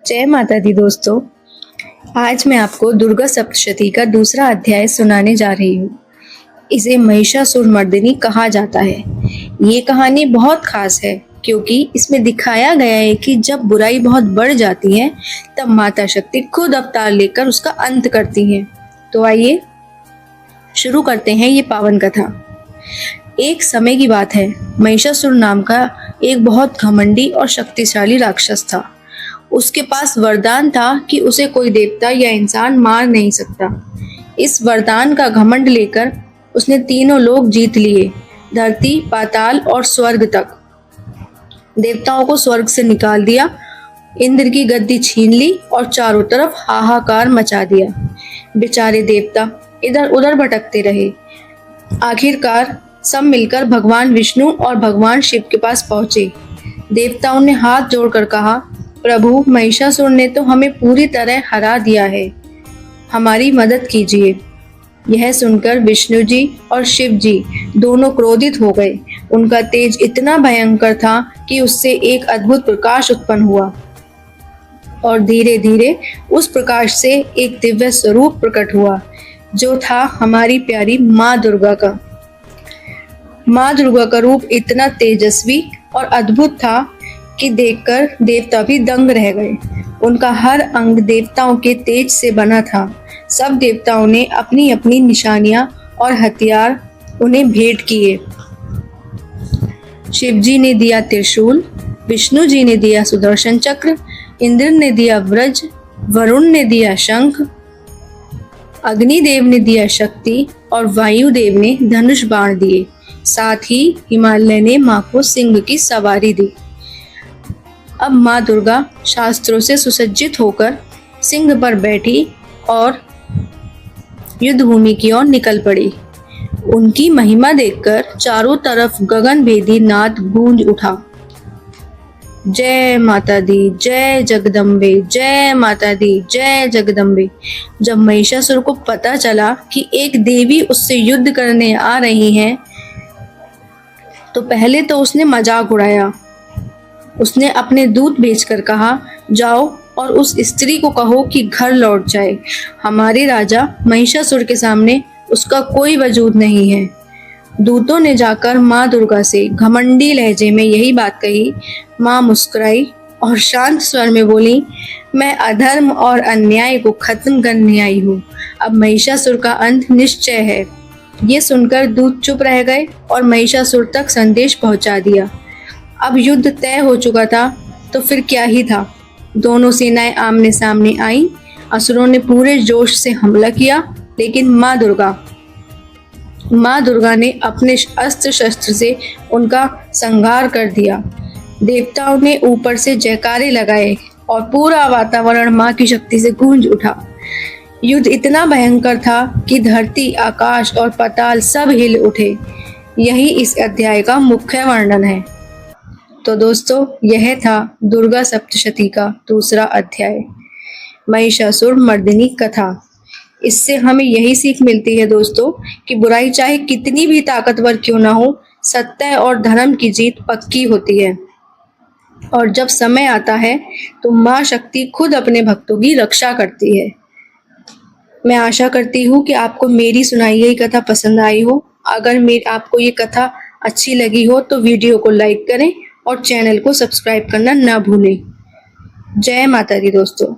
जय माता दी दोस्तों। आज मैं आपको दुर्गा सप्तशती का दूसरा अध्याय सुनाने जा रही हूँ। इसे महिषासुर मर्दिनी कहा जाता है। ये कहानी बहुत खास है क्योंकि इसमें दिखाया गया है कि जब बुराई बहुत बढ़ जाती है तब माता शक्ति खुद अवतार लेकर उसका अंत करती हैं। तो आइए शुरू करते हैं ये पावन कथा। एक समय की बात है, महिषासुर नाम का एक बहुत घमंडी और शक्तिशाली राक्षस था। उसके पास वरदान था कि उसे कोई देवता या इंसान मार नहीं सकता। इस वरदान का घमंड लेकर उसने तीनों लोक जीत लिए, धरती, पाताल और स्वर्ग तक। देवताओं को स्वर्ग से निकाल दिया, इंद्र की गद्दी छीन ली और चारों तरफ हाहाकार मचा दिया। बेचारे देवता इधर उधर भटकते रहे। आखिरकार सब मिलकर भगवान विष्णु और भगवान शिव के पास पहुंचे। देवताओं ने हाथ जोड़कर कहा, प्रभु, महिषासुर ने तो हमें पूरी तरह हरा दिया है, हमारी मदद कीजिए। यह सुनकर विष्णु जी और शिव जी दोनों क्रोधित हो गए। उनका तेज इतना भयंकर था कि उससे एक अद्भुत प्रकाश उत्पन्न हुआ और धीरे धीरे उस प्रकाश से एक दिव्य स्वरूप प्रकट हुआ, जो था हमारी प्यारी माँ दुर्गा का। माँ दुर्गा का रूप इतना तेजस्वी और अद्भुत था कि देखकर देवता भी दंग रह गए। उनका हर अंग देवताओं के तेज से बना था। सब देवताओं ने अपनी अपनी निशानियां और हथियार उन्हें भेंट किए। शिव जी ने दिया त्रिशूल, विष्णु जी ने दिया सुदर्शन चक्र, इंद्र ने दिया वज्र, वरुण ने दिया शंख, अग्निदेव ने दिया शक्ति और वायुदेव ने धनुष बाण दिए। साथ ही हिमालय ने मां को सिंह की सवारी दी। अब माँ दुर्गा शास्त्रों से सुसज्जित होकर सिंह पर बैठी और युद्ध भूमि की ओर निकल पड़ी। उनकी महिमा देखकर चारों तरफ गगनभेदी नाद गूंज उठा। जय माता दी, जय जगदम्बे, जय माता दी, जय जगदम्बे। जब महिषासुर को पता चला कि एक देवी उससे युद्ध करने आ रही हैं, तो पहले तो उसने मजाक उड़ाया। उसने अपने दूत भेजकर कहा, जाओ और उस स्त्री को कहो कि घर लौट जाए। हमारे राजा महिषासुर के सामने उसका कोई वजूद नहीं है। दूतों ने जाकर माँ दुर्गा से घमंडी लहजे में यही बात कही। माँ मुस्कुराई और शांत स्वर में बोली, मैं अधर्म और अन्याय को खत्म करने आई हूँ। अब महिषासुर का अंत निश्चय है। ये सुनकर दूत चुप रह गए और महिषासुर तक संदेश पहुंचा दिया। अब युद्ध तय हो चुका था, तो फिर क्या ही था। दोनों सेनाएं आमने सामने आईं। असुरों ने पूरे जोश से हमला किया, लेकिन माँ दुर्गा ने अपने अस्त्र शस्त्र से उनका संहार कर दिया। देवताओं ने ऊपर से जयकारे लगाए और पूरा वातावरण माँ की शक्ति से गूंज उठा। युद्ध इतना भयंकर था कि धरती, आकाश और पाताल सब हिल उठे। यही इस अध्याय का मुख्य वर्णन है। तो दोस्तों, यह था दुर्गा सप्तशती का दूसरा अध्याय, महिषासुर मर्दिनी कथा। इससे हमें यही सीख मिलती है दोस्तों कि बुराई चाहे कितनी भी ताकतवर क्यों ना हो, सत्य और धर्म की जीत पक्की होती है। और जब समय आता है तो माँ शक्ति खुद अपने भक्तों की रक्षा करती है। मैं आशा करती हूँ कि आपको मेरी सुनाई गई कथा पसंद आई हो। अगर आपको ये कथा अच्छी लगी हो तो वीडियो को लाइक करें और चैनल को सब्सक्राइब करना ना भूलें। जय माता दी दोस्तों।